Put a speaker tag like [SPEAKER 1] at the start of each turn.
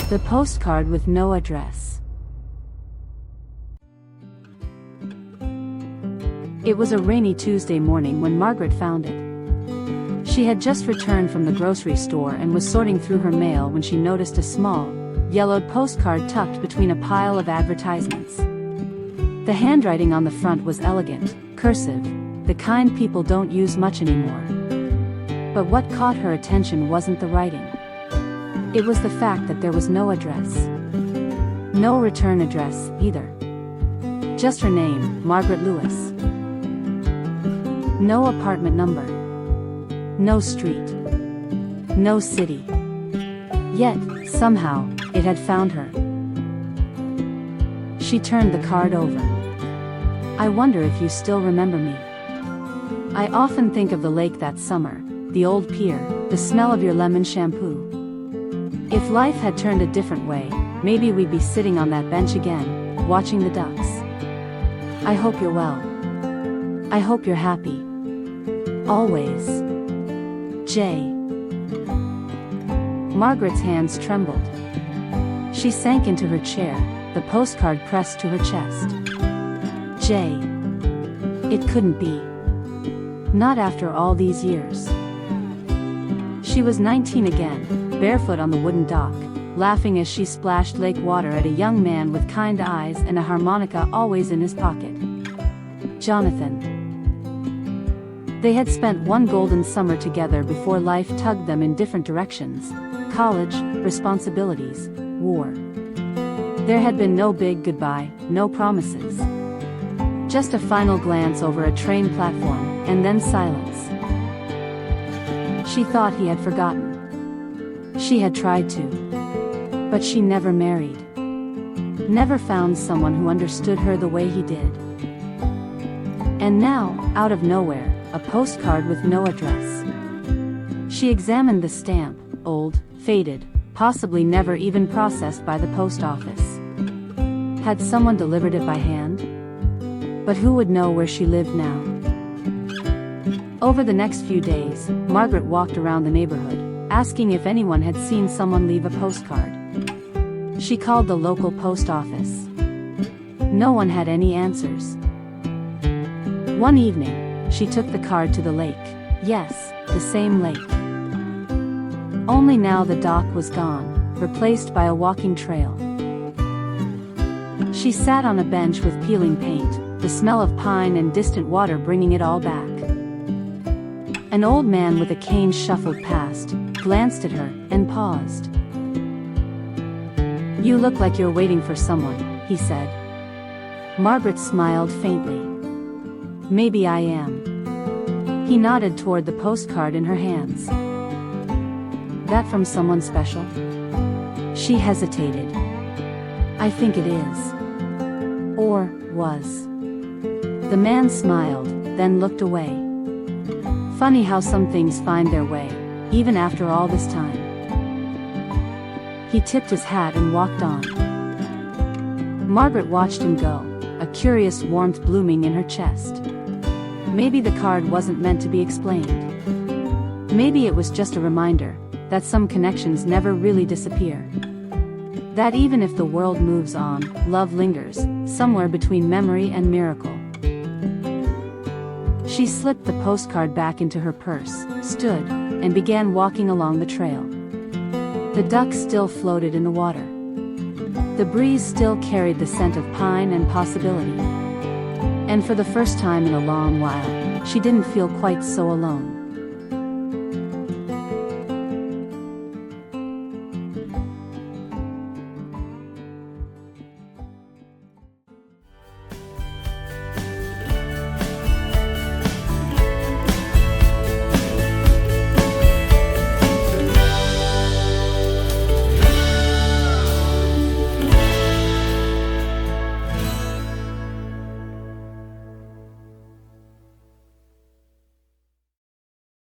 [SPEAKER 1] The postcard with no address. It was a rainy Tuesday morning when Margaret found it. She had just returned from the grocery store and was sorting through her mail when she noticed a small, yellowed postcard tucked between a pile of advertisements. The handwriting on the front was elegant, cursive, the kind people don't use much anymore. But what caught her attention wasn't the writing. It was the fact that there was no address. No return address, either. Just her name, Margaret Lewis. No apartment number. No street. No city. Yet, somehow, it had found her. She turned the card over. I wonder if you still remember me. I often think of the lake that summer, the old pier, the smell of your lemon shampoo. If life had turned a different way, maybe we'd be sitting on that bench again, watching the ducks. I hope you're well. I hope you're happy. Always. J. Margaret's hands trembled. She sank into her chair, the postcard pressed to her chest. J. It couldn't be. Not after all these years. She was 19 again, barefoot on the wooden dock, laughing as she splashed lake water at a young man with kind eyes and a harmonica always in his pocket. Jonathan. They had spent one golden summer together before life tugged them in different directions: college, responsibilities, war. There had been no big goodbye, no promises. Just a final glance over a train platform, and then silence. She thought he had forgotten. She had tried to. But she never married. Never found someone who understood her the way he did. And now, out of nowhere, a postcard with no address. She examined the stamp, old, faded, possibly never even processed by the post office. Had someone delivered it by hand? But who would know where she lived now? Over the next few days, Margaret walked around the neighborhood, asking if anyone had seen someone leave a postcard. She called the local post office. No one had any answers. One evening, she took the card to the lake. Yes, the same lake. Only now the dock was gone, replaced by a walking trail. She sat on a bench with peeling paint, the smell of pine and distant water bringing it all back. An old man with a cane shuffled past, glanced at her, and paused. You look like you're waiting for someone, he said. Margaret smiled faintly. Maybe I am. He nodded toward the postcard in her hands. That from someone special? She hesitated. I think it is. Or was. The man smiled, then looked away. Funny how some things find their way, even after all this time. He tipped his hat and walked on. Margaret watched him go, a curious warmth blooming in her chest. Maybe the card wasn't meant to be explained. Maybe it was just a reminder that some connections never really disappear. That even if the world moves on, love lingers, somewhere between memory and miracle. She slipped the postcard back into her purse, stood, and began walking along the trail. The ducks still floated in the water. The breeze still carried the scent of pine and possibility. And for the first time in a long while, she didn't feel quite so alone.